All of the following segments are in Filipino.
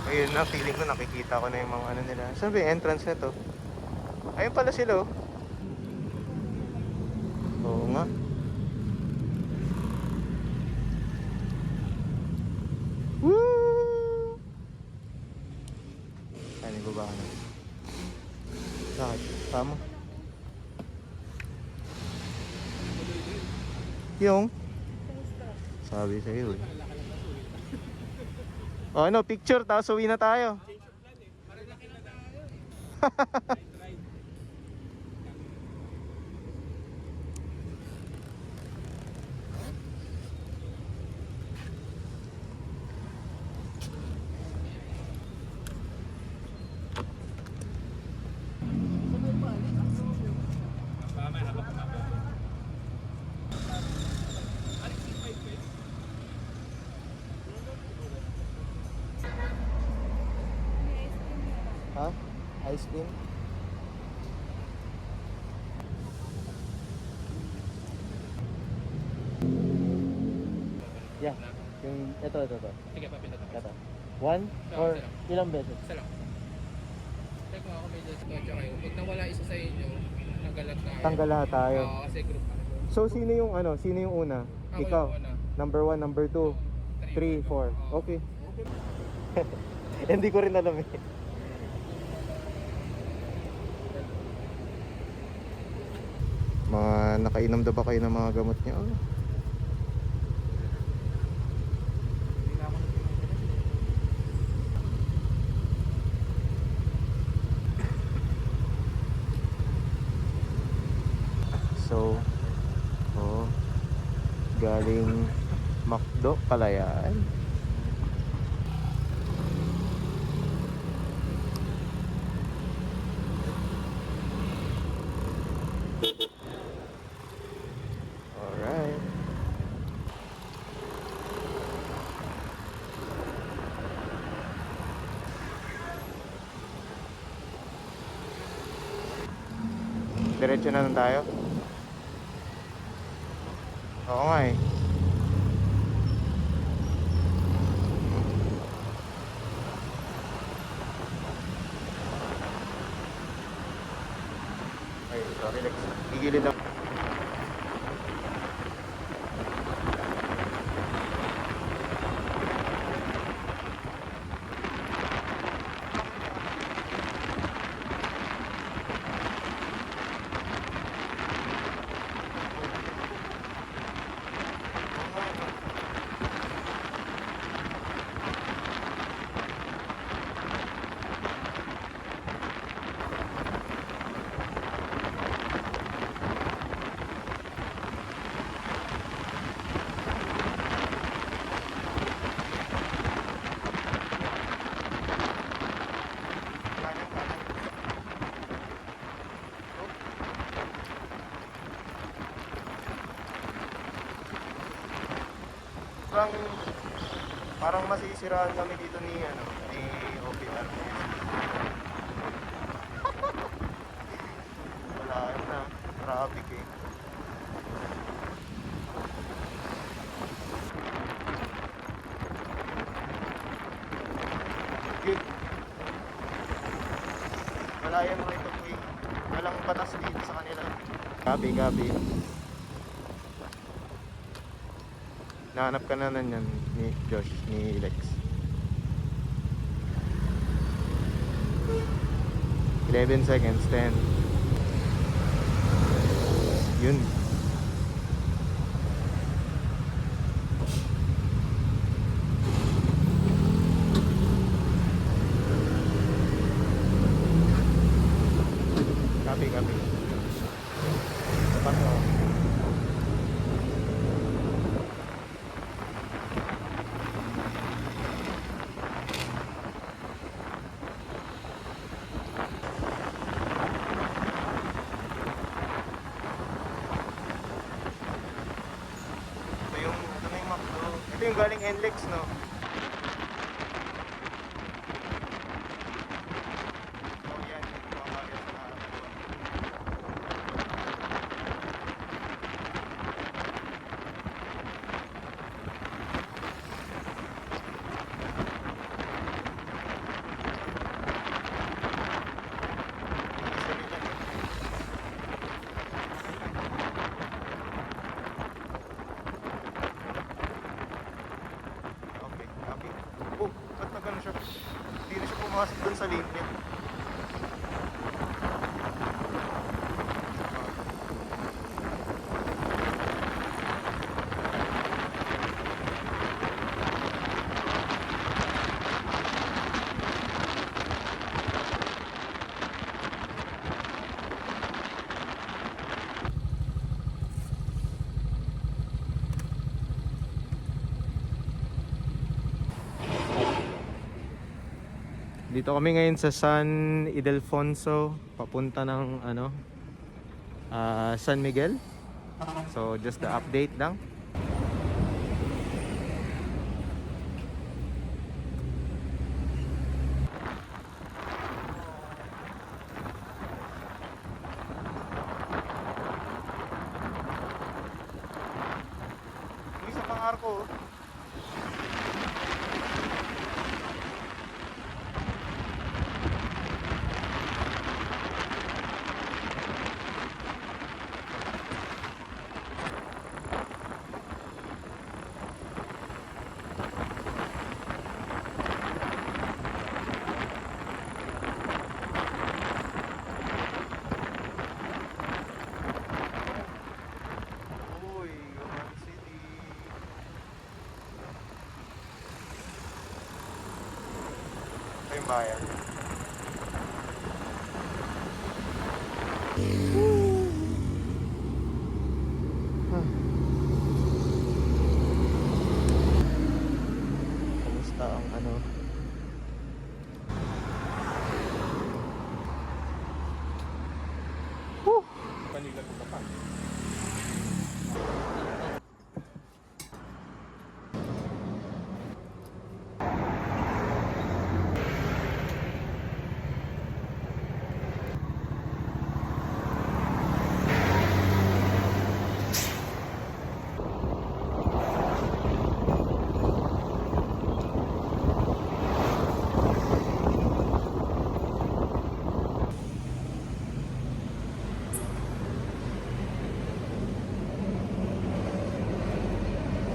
Ayun na, feeling ko nakikita ko na yung mga ano nila. Saan ba yung entrance na to? Ayun pala sila oh. Oo nga. Woo! Ano yung baba na? Bakit? Tama? Yung? Sabi sa'yo eh. O ano, picture tapos uwi na tayo. Ha? Ice cream? Yeah. Yung ito. Sige, papinda to. Ito. One or ilang beses? Isa lang. Check mo ako may just tsaka yun. Pag nawala isa sa inyo, tanggalan tayo. Tanggal lahat tayo. Oo, kasi group ano. So sino yung ano? Sino yung una? Ako Ikaw. yung una. Number 1, number 2, 3, 4. Okay. Hindi ko rin alam eh. Mga nakainom daw ba kayo ng mga gamot niyo? Oh. So, galing McDo pala yan. Alright. Diretso na lang tayo. Oo nga eh. Ay, sorry Lex. Gigilid ako. Parang, parang masisiraan kami dito ni OPR. Wala na, traffic eh. Good. Wala yan right of way. Walang batas dito sa kanila. Gabi. Nahanap ka na yan ni Josh, ni Lex. 11 seconds, 10. Yun. Copy. Tapat mo. Ito na yung McDo. Ito yung galing NLEX, no? Oh, yan. Yung mga bagay sa harap ko. pumasok dun sa lane niya. Dito kami ngayon sa San Ildefonso, papunta ng San Miguel. So just the update lang. Uy, sa pang-arko. Uy, Gapan City. Ito yung bayan. Kumusta ang Panilag ka pa.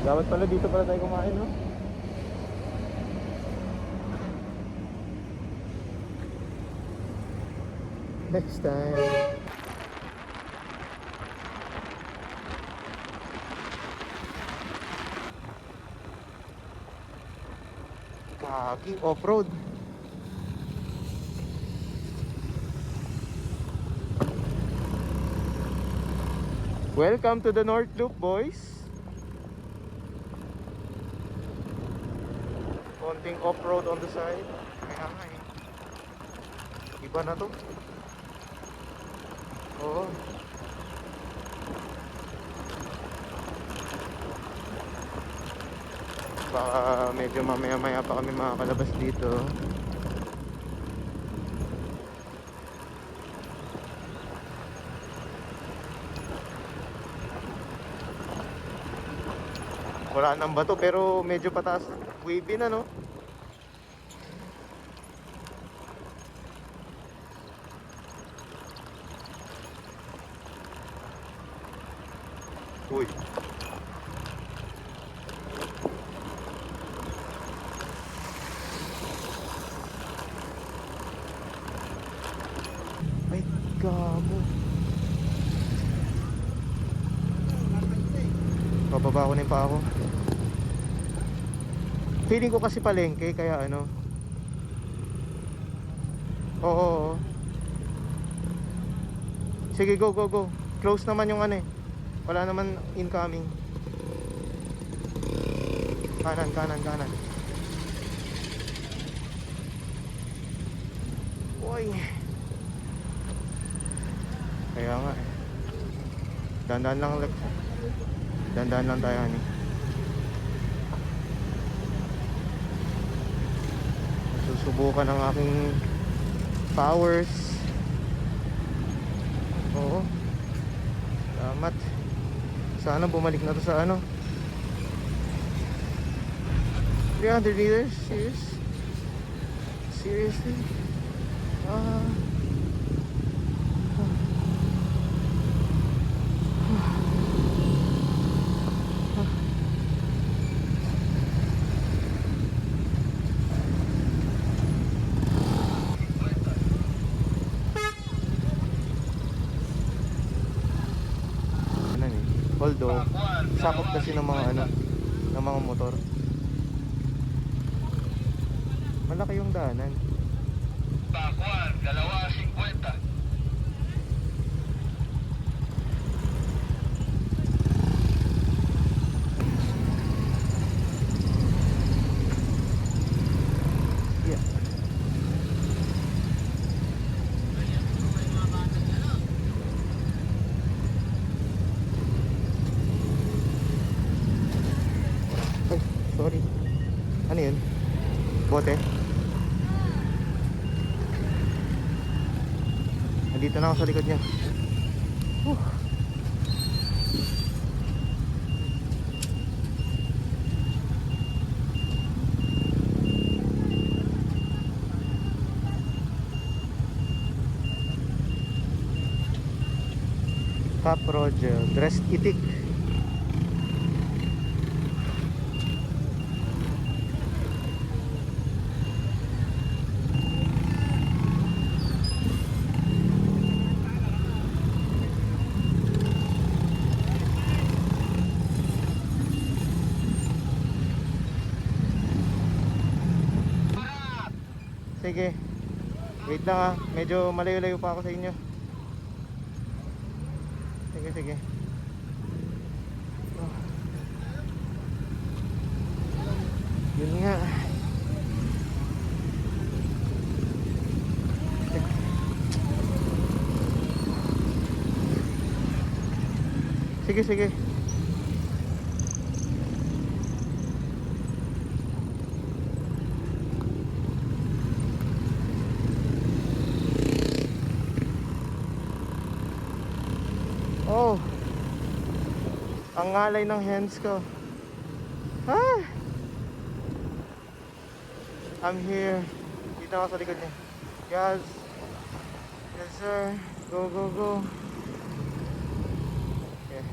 Dapat pala dito pala tayo kumain, no? Next time. Kaki, off-road. Welcome to the North Loop, boys. Konting off-road on the side. Kaya nga eh. Iba na to. Oo. Baka medyo mamaya-maya pa kami makakalabas dito. Wala nang bato pero medyo pataas. Wavy na, no? Uy. Ay, gamo. Bababa ko na yung pa ako. Feeling ko kasi palengke kaya ano. Oo. Sige, go, go, go. Close naman yung ano eh. Wala naman incoming. Kanan, kanan, kanan. Uy. Kaya nga eh. Dandan lang ulit. Dandan lang tayo, honey. Susubukan ang aking powers. Oo. Salamat. Sana bumalik na to sa ano. 300 meters? Serious? Seriously? sakop kasi ng mga ano, ng mga motor. Malaki yung daanan. Bakuan, 2.50. Yeah. Ay, sorry. Ano yun? Bote? Nandito na ako sa likod niya. Whew. Cap Roger, dressed itik. Sige. Wait lang ha. Medyo malayo-layo pa ako sa inyo. Sige, sige. Oh. Yun nga. Sige, sige. Oh. Ang ngalay ng hands ko. Ah! I'm here. Dito ako sa likod niya. Yes. Yes, sir. Go, go, go. Okay.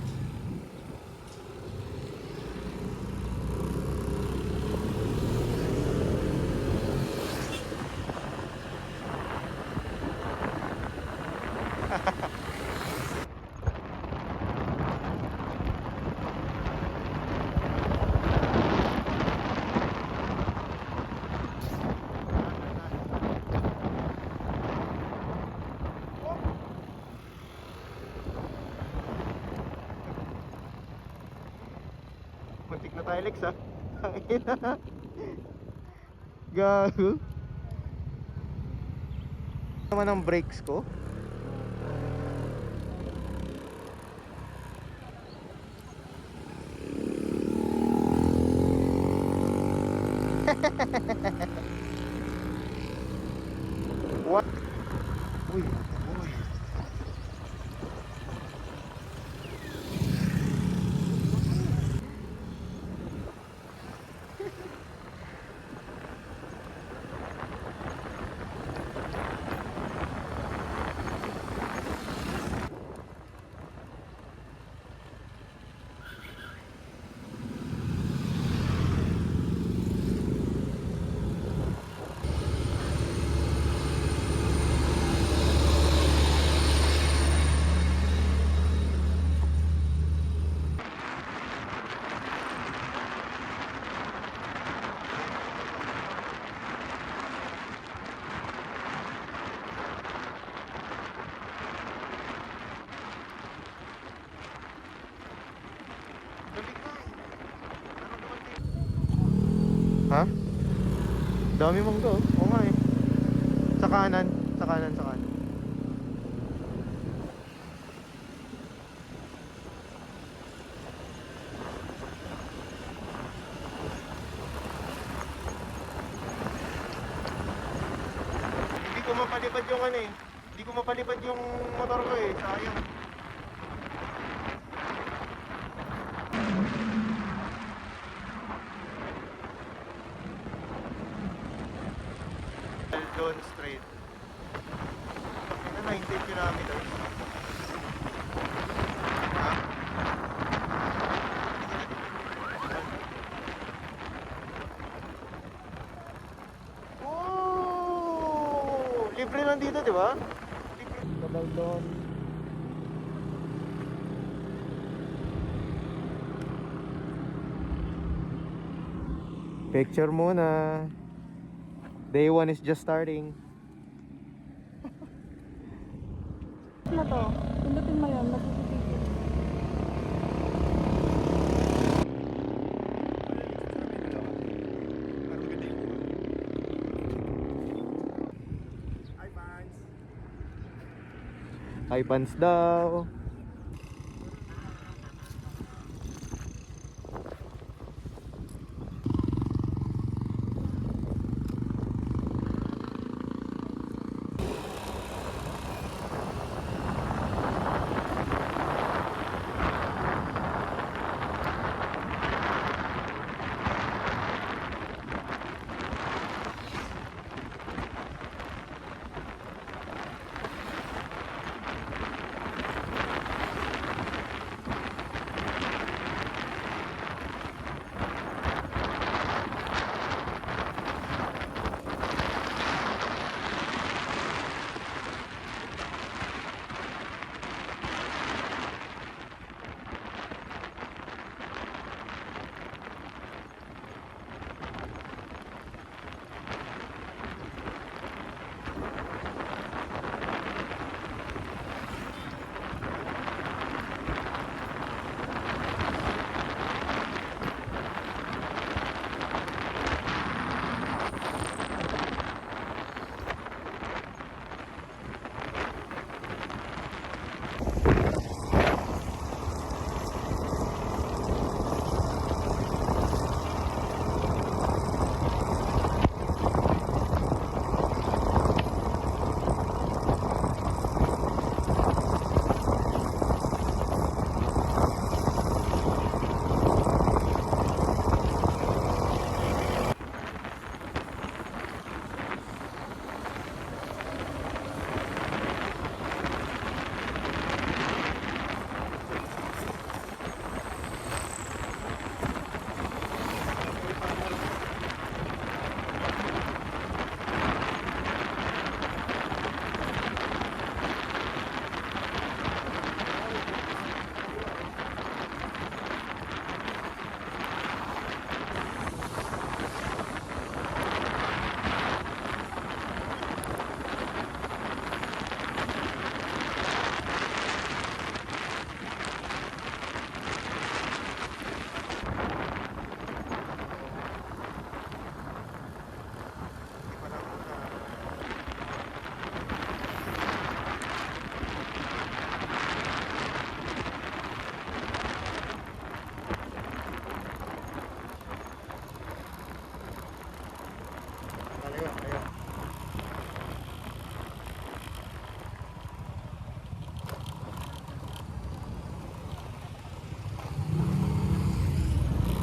Muntik na tayo, Lex, ha? Tangina. Gago. Naman ang brakes ko. What? Uy, uy. Ha? Dami mong go. Oo nga eh. Sa kanan, sa kanan, sa kanan. Hindi ko mapalipad yung ano eh. Hindi ko mapalipad yung motor ko eh. Sayang. Eldon Street. Ano, 19 kilometers. Ha? Oh! Libre lang dito, di ba? Libre. Kabaldon. Picture muna. Day 1 is just starting. Ano to? Pindutin mo yun, magpipigil. High pants daw.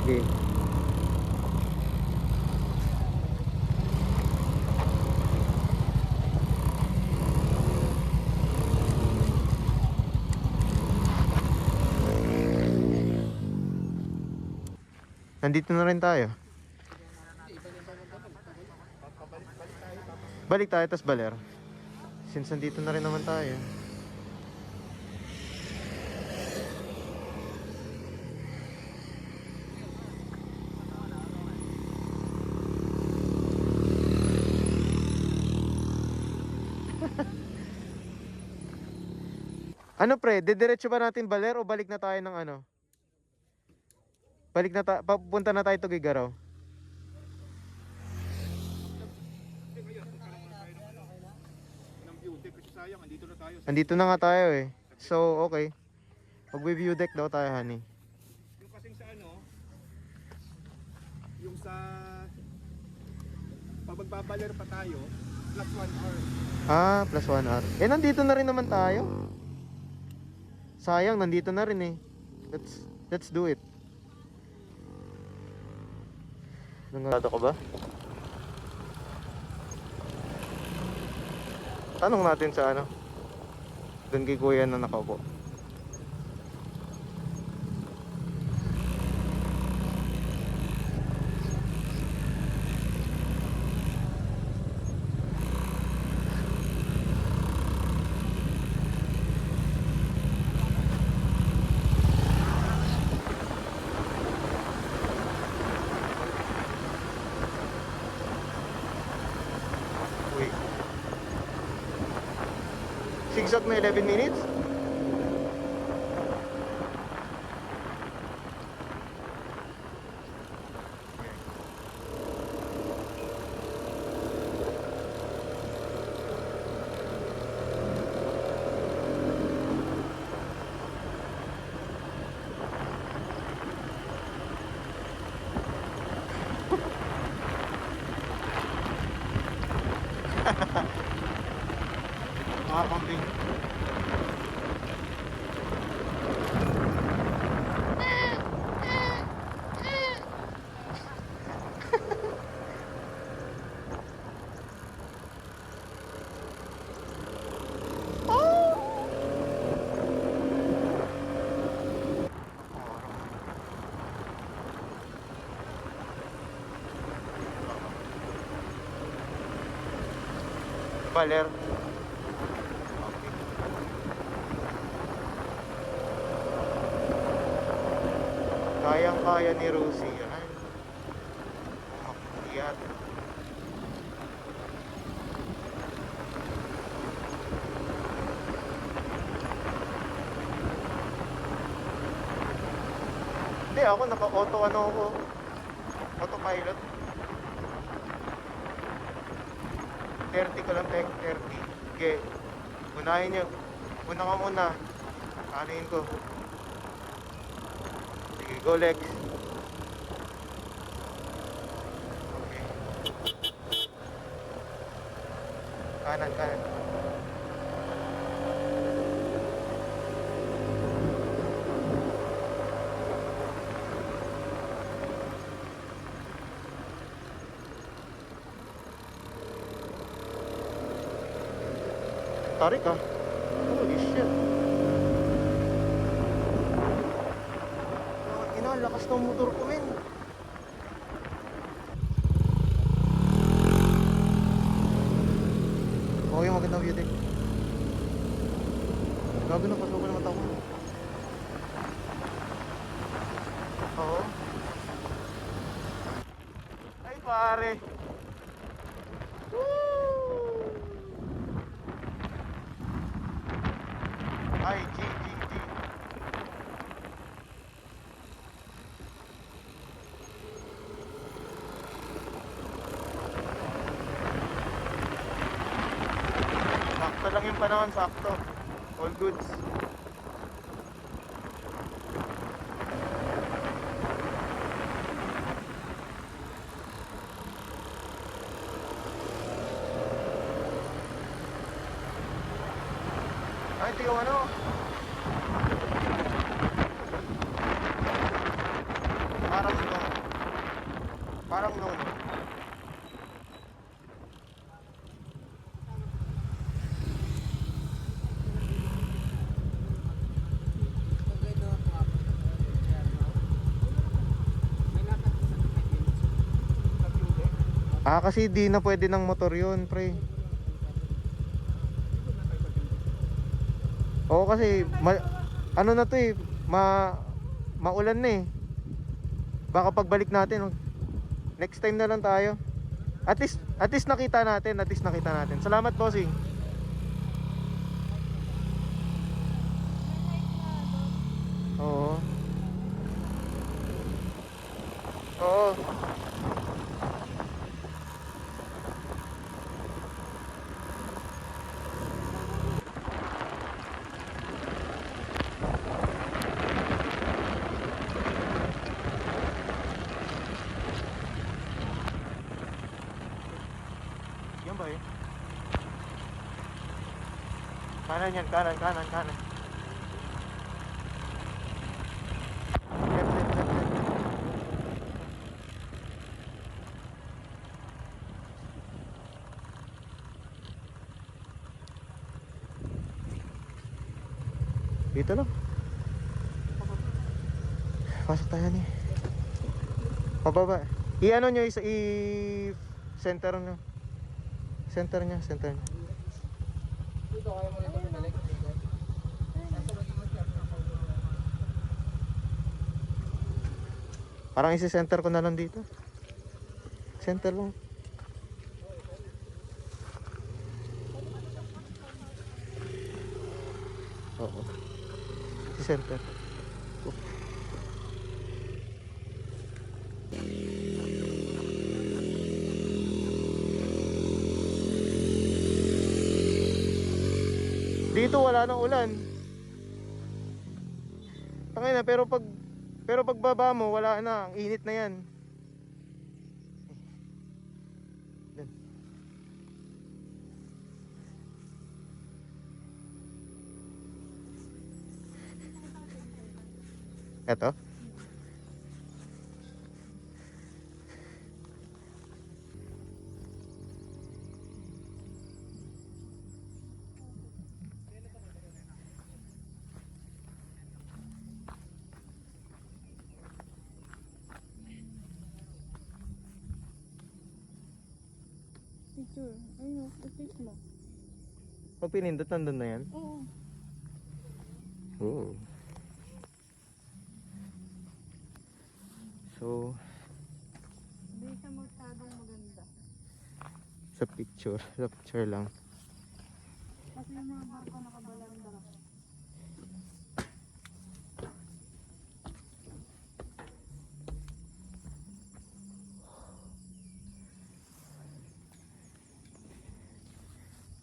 Okay. Nandito na rin tayo. Balik tayo, tas baler. Since nandito na rin naman tayo. Ano pre, didiretso ba natin baler o balik na tayo ng ano? Balik na tayo, papunta na tayo to Gigaraw. Andito na nga tayo eh. So, okay. Mag-view deck daw tayo, honey. Yung kasing sa ano, yung sa pag magbabaler pa tayo, plus 1 hour. Ah, plus 1 hour. Eh, nandito na rin naman tayo. Sayang, nandito na rin eh. Let's do it. Nangado ka ba? Tanong natin sa ano. Doon kay kuya na nakaupo. Zigzag na 11 minutes? Mga kambing. Valer. Kayang-kaya ni Rosie yan. Makikiat. Hindi ako naka-auto ano ako. Autopilot. 30 ko lang, 30. Okay. Unahin nyo. Una ka muna. Kanin ko. Sige, go legs. Okay. Kanan, kanan. Tarik ah. Holy shit. Ina, lakas ng motor ko, men. Okay, magandang view din. Gabi na, pasukan naman ako. Oo. Ay, pare. Ay, G. Sakto lang yung panahon, sakto. All goods. Ay, tigaw ano? Parang no. Ah, kasi di na pwede ng motor yun, pre. Oo, kasi ano na to eh, maulan na eh. Baka pagbalik natin, next time na lang tayo. At least nakita natin, Salamat, bossing. Oo. Oo. Yan ba eh? Kanan yan, kanan. Left. Dito lang. Pasok tayo ni. Pababa. I-ano nyo, i-center nyo. Center niya. Dito, kaya mo rito pinalik. Parang isi-center ko na lang dito. Center lang. center. Dito wala nang ulan. Tangay na, pero pag baba mo wala na, ang init na 'yan. Yan. Eto. Picture. Ayun, i-click mo. Pag pinindot, nandun na yan. Oo. Oh. So, Hindi siya masyadong maganda. sa picture lang. Kasi yung mga barko nakabalanda.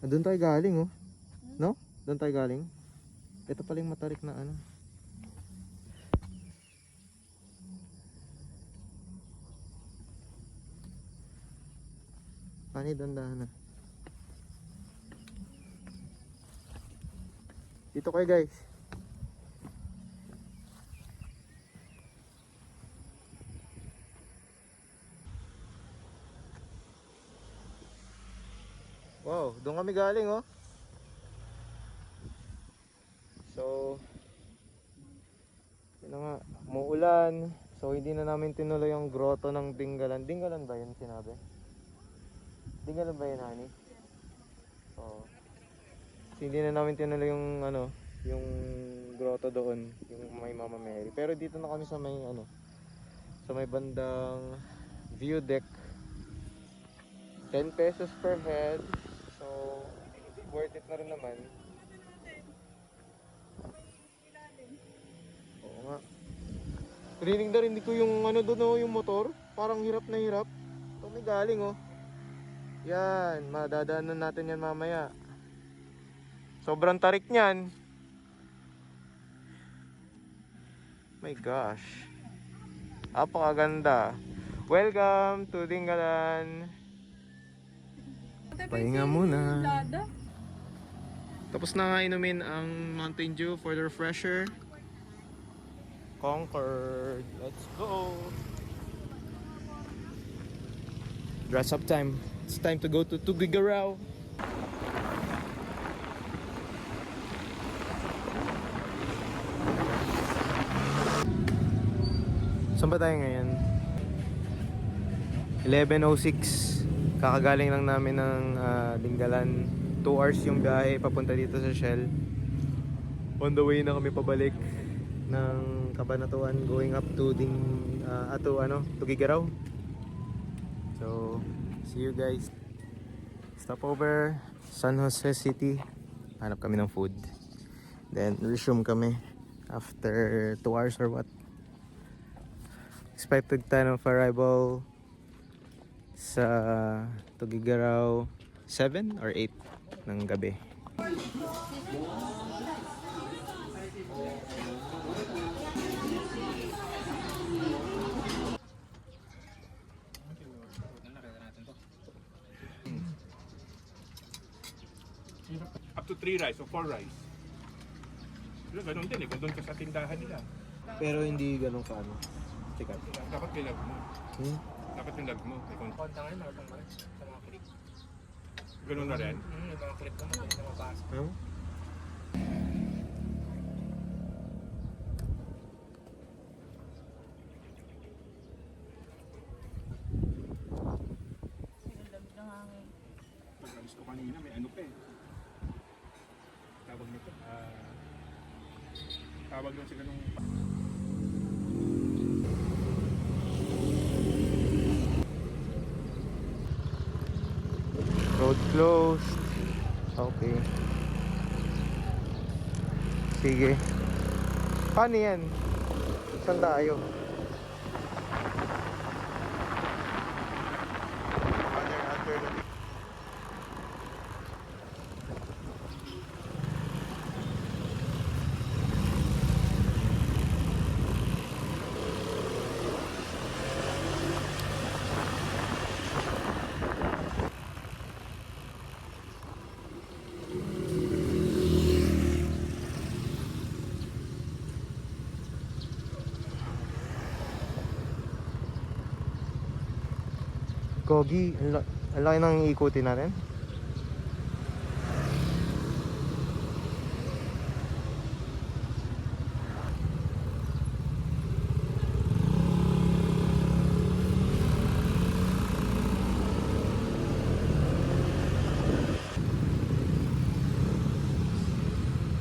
Doon tayo galing, oh. No? Doon tayo galing. Ito pala yung matarik na ano. Pani, dandahan na. Dito kayo, guys. Wow, doon kami galing, oh. So, yun na nga, umuulan. So, hindi na namin tinuloy yung grotto ng Dingalan. Dingalan ba yun sinabi? Dingalan ba yun, honey? Oo. So, hindi na namin tinuloy yung, ano, yung grotto doon, yung may Mama Mary. Pero dito na kami sa may, ano, sa may bandang view deck. 10 pesos per head. So, worth it na rin naman. Oo nga. Rinig na rinig ko yung ano doon, oh, yung motor. Parang hirap na hirap. Ito may galing, oh. Yan, madadaanan natin yan mamaya. Sobrang tarik niyan. My gosh. Apakaganda. Welcome to Dingalan. Pahinga muna. Tapos na nga inumin ang Mountain Dew for the refresher. Concord. Let's go. Dress up time. It's time to go to Tuguegarao. Saan ba tayo ngayon? 11:06. Kakagaling lang namin ng Dingalan. 2 hours yung biyahe papunta dito sa Shell. On the way na kami pabalik ng Cabanatuan, going up to Tuguegarao. So, see you guys. Stopover San Jose City. Hanap kami ng food. Then resume kami after 2 hours or what. Expected time of arrival sa Tuguegarao 7 or 8 ng gabi. Up to 3 rice o 4 rice. Pero ganun din eh, kung doon ka sa tindahan nila. Pero hindi ganun ka ano. Sikat. Dapat nilag mo. Dapat nilag mo. Konta ngayon, nakapang maris sa mga click. Ganun na rin. Yung mga click naman, yung mga basa. Huh? Pag-alis ko kanina, may ano pa eh. Tawag nito. Tawag lang sila nung... Road closed. Okay. Sige. Paano yan? Saan tayo? Other alternative. Gogi, ang laki ng iikutin natin.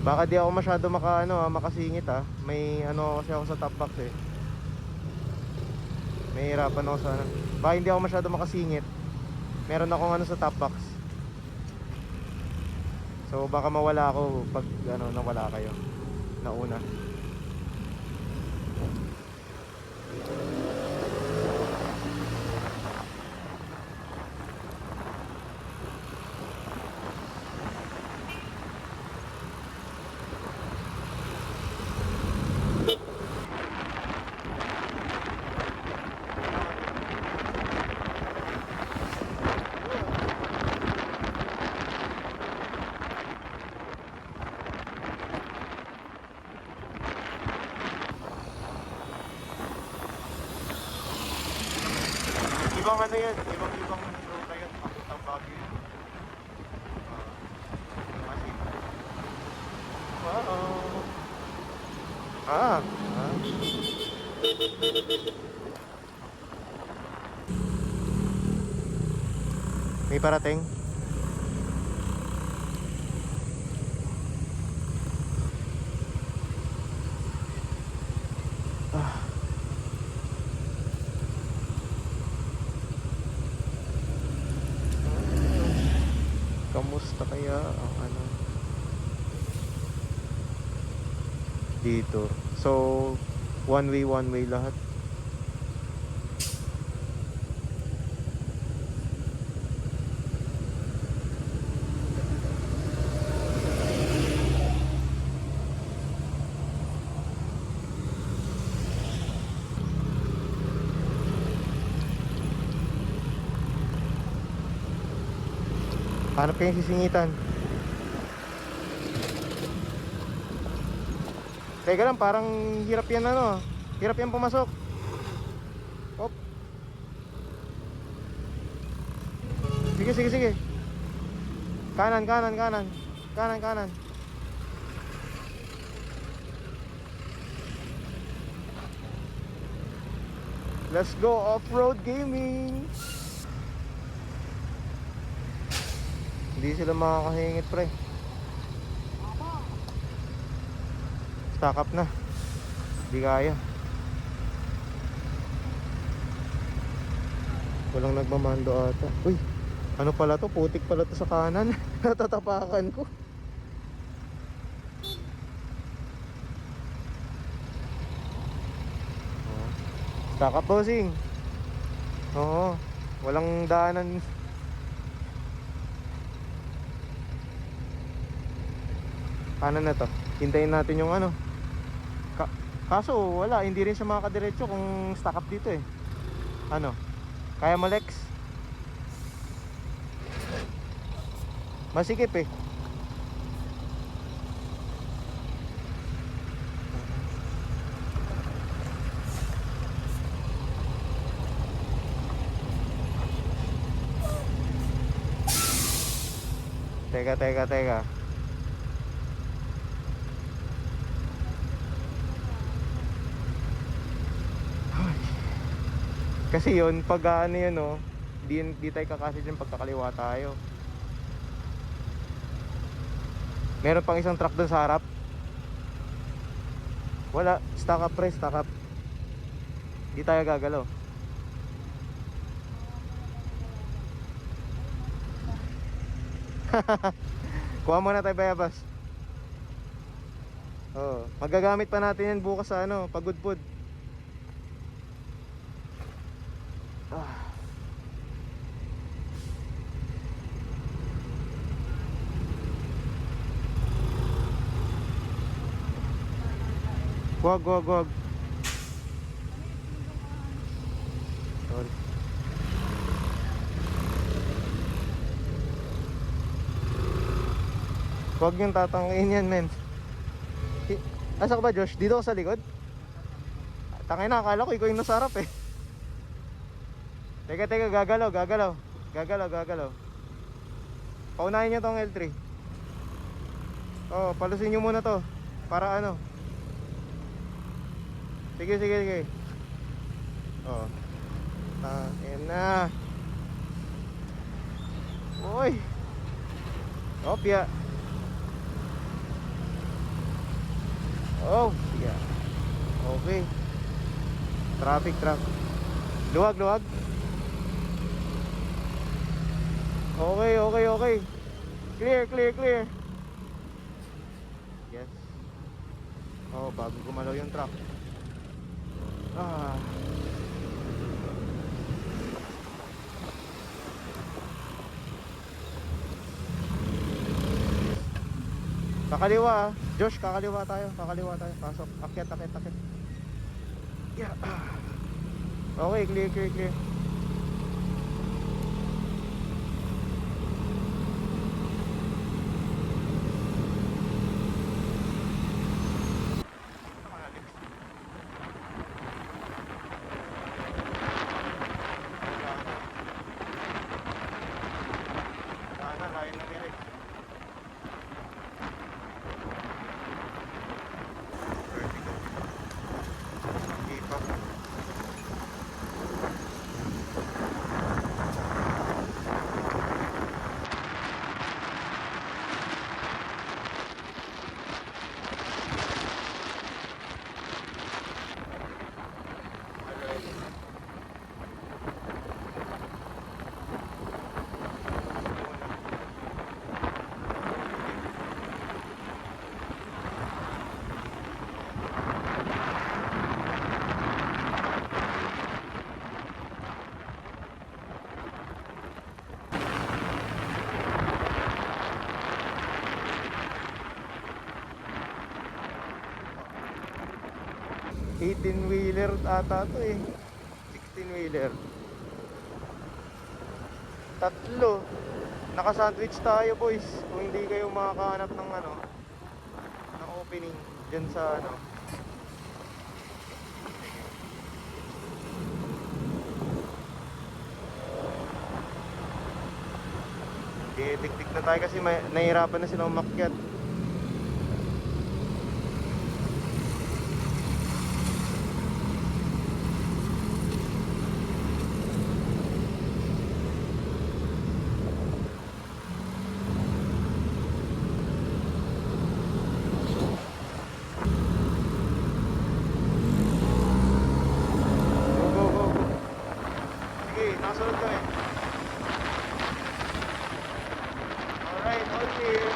Baka di ako masyado makasingit May kasi ako sa top box eh. May hirapan ako sa baka hindi ako masyado makasingit. Meron akong sa top box. So baka mawala ako pag nawala kayo. Nauna. Ibang yan, ibang ruta yan, papuntang Baguio yan. Masin. Wow. May parating. Kamusta kaya ang dito? So one way lahat. Hanap kayong sisingitan. Teka lang, parang hirap yan hirap yan pumasok. Hop. Sige. Kanan. Let's go off-road gaming. Hindi sila makakahingit, pre. Stack up na. Hindi kaya. Walang nagmamando ata. Uy, ano pala to? Putik pala to sa kanan. Natatapakan ko. Stack up, bossing. Oo, walang daanan. Kanan na to. Hintayin natin yung kaso wala, hindi rin siya makakadiretso kung stack up dito eh. Kaya mo, Lex? Masikip eh. Teka. Kasi yun, pag di tayo kakasit yung pagkakaliwa tayo. Meron pang isang truck dun sa harap. Wala, stack up, pre, stack up. Di tayo gagalaw. Kuha muna tayo, bayabas. Oh, magagamit pa natin yan bukas sa ano, pagudpud. Ah. Wag. Sorry. Huwag niyong tatangin yan, men. Asa ka ba, Josh? Dito ako sa likod? Tangin na, akala ko ikaw yung nasarap eh. Teka, gagalaw. Paunahin niyo tong L3. Oh, palusin niyo muna to. Para ano. Sige. Oh. Ayan na. Uy. Opya. Oh, sige. Okay. Traffic. Luwag. Okay. Clear. Yes. Oh, bago gumalaw yung truck. Ah. Kakaliwa. Josh, kakaliwa tayo. Pasok. Akyat. Yeah. Okay, clear. Wheeler ata to eh. 16-wheeler. Tatlo. Naka-sandwich tayo, boys. Kung hindi kayo makakahanap ng ano, ng opening dyan sa ano. Tik-tik na tayo kasi nahihirapan na silang umakyat. Nakasunod kami. Alright, all clear.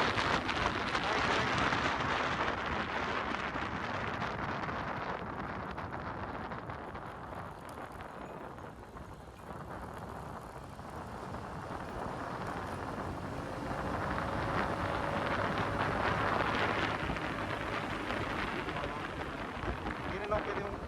Hindi na lang pwede yung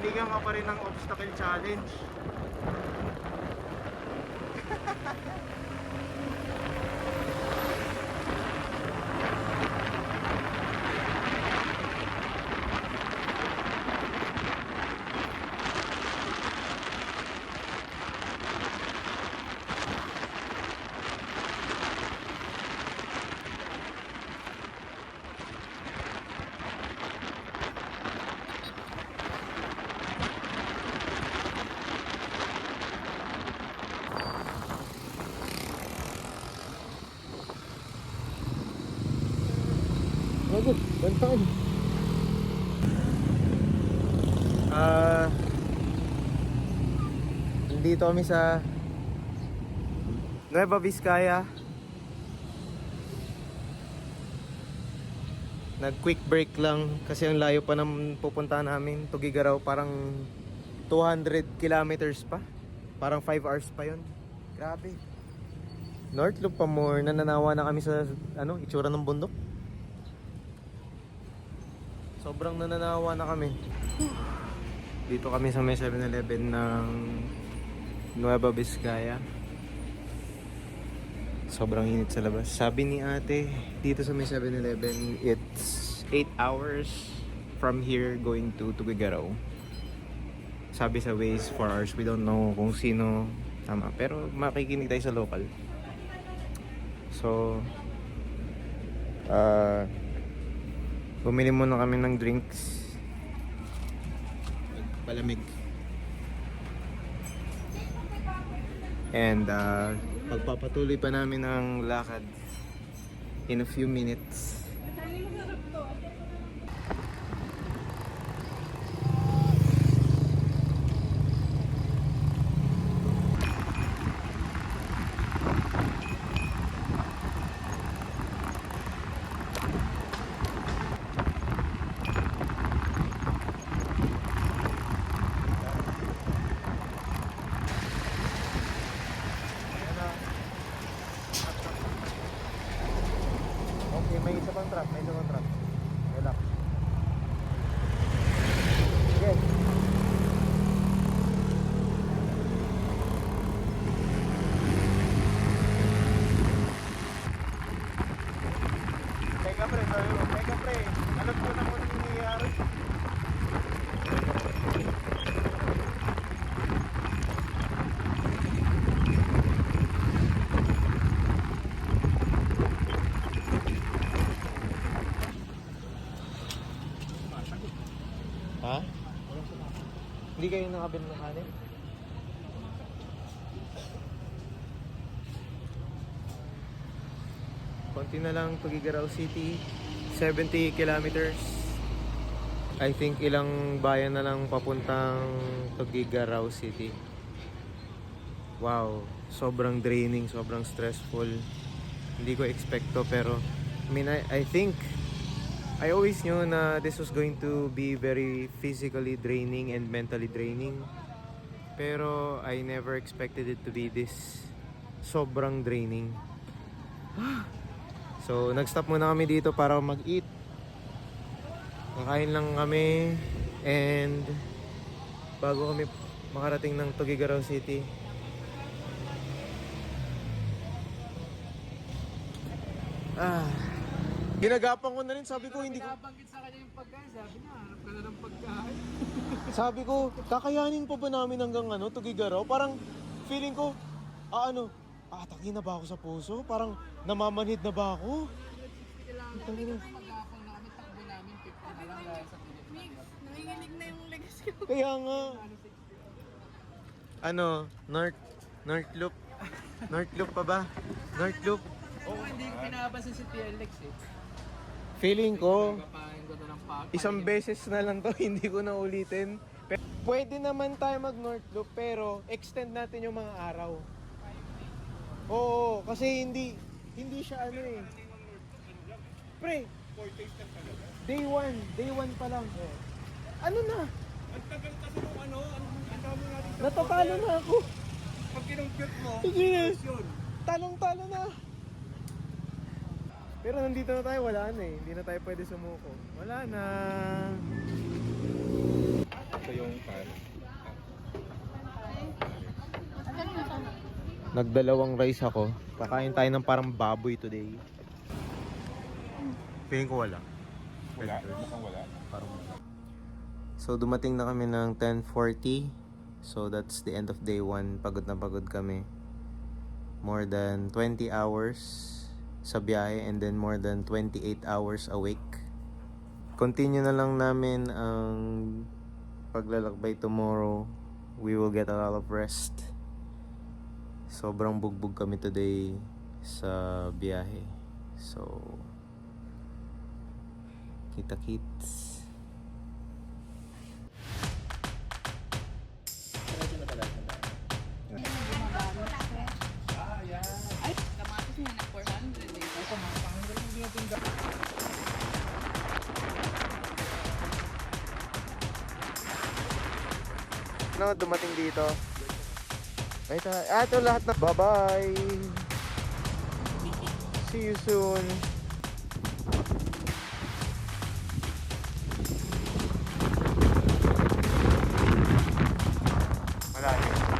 binigyan ka pa rin ng obstacle challenge. Gago, bantaan. Nandito kami sa Nueva Vizcaya. Nag-quick break lang kasi ang layo pa ng pupuntahan namin. Tugigaraw parang 200 kilometers pa. Parang 5 hours pa yon. Grabe. North Loop pa more. Nananawa na kami sa itsura ng bundok. Sobrang nananawa na kami. Dito kami sa may 7-Eleven ng Nueva Vizcaya. Sobrang init sa labas. Sabi ni ate, dito sa may 7-Eleven, it's 8 hours from here going to Tuguegarao. Sabi sa Waze, 4 hours. We don't know kung sino tama. Pero makikinig tayo sa local. So, bumili muna kami ng drinks. Palamig. And pagpapatuloy pa namin ang lakad in a few minutes. Okay, may isa pang truck, Relax. Yes. Teka pre, alam ko na kung ano nangyayari. Ha? Hindi kayo nakabili ng kanin? Konti na lang Tuguegarao City. 70 kilometers. I think ilang bayan na lang papuntang Tuguegarao City. Wow, sobrang draining, sobrang stressful. Hindi ko expect to, pero I think I always knew na this was going to be very physically draining and mentally draining. Pero I never expected it to be this sobrang draining. So, nag-stop muna kami dito para mag-eat. Nakain lang kami and bago kami makarating ng Tuguegarao City. Ginagapan ko na rin, sabi ko hindi ko... Nabanggit sa kanya yung pagkain, sabi niya, hanap ka na ng pagkain. Sabi ko, kakayanin pa ba namin hanggang Tuguegarao? Parang feeling ko, atake na ba ako sa puso? Parang namamanhid na ba ako? Maghapon na kami, takbo namin, 50 na lang dahil sa Pilipinas. Nanginginig na yung legs ko. Kaya nga. North Loop? North Loop pa ba? North Loop? Oo, hindi ko pinabasin si TLX eh. Feeling ko, Nagapahin ko to ng isang beses na lang to, hindi ko na ulitin. Pwede naman tayo mag North Loop, pero extend natin yung mga araw. Oo, kasi hindi siya Pre, day 1 pa lang. Ano na? Ang tagal kasi nung ang dami natin sa Natatalo na ako. pag kinong-cute mo, Sige na. yun. Talong-talo na. Pero nandito na tayo, wala na eh. Hindi na tayo pwede sumuko. Wala na. Ito yung pan. Nagdalawang rice ako. Kakain tayo ng parang baboy today. Feeling ko wala. Wala, mukhang wala. So dumating na kami ng 10:40. So that's the end of day 1. Pagod na pagod kami. More than 20 hours sa biyahe and then more than 28 hours awake. Continue na lang namin ang paglalakbay tomorrow. We will get a lot of rest. Sobrang bugbog kami today sa biyahe. So Kita kits. Ay, kamatis niya na 400 eh. Ano, dumating dito. Ito, ito lahat na. Bye-bye. See you soon. Malalim.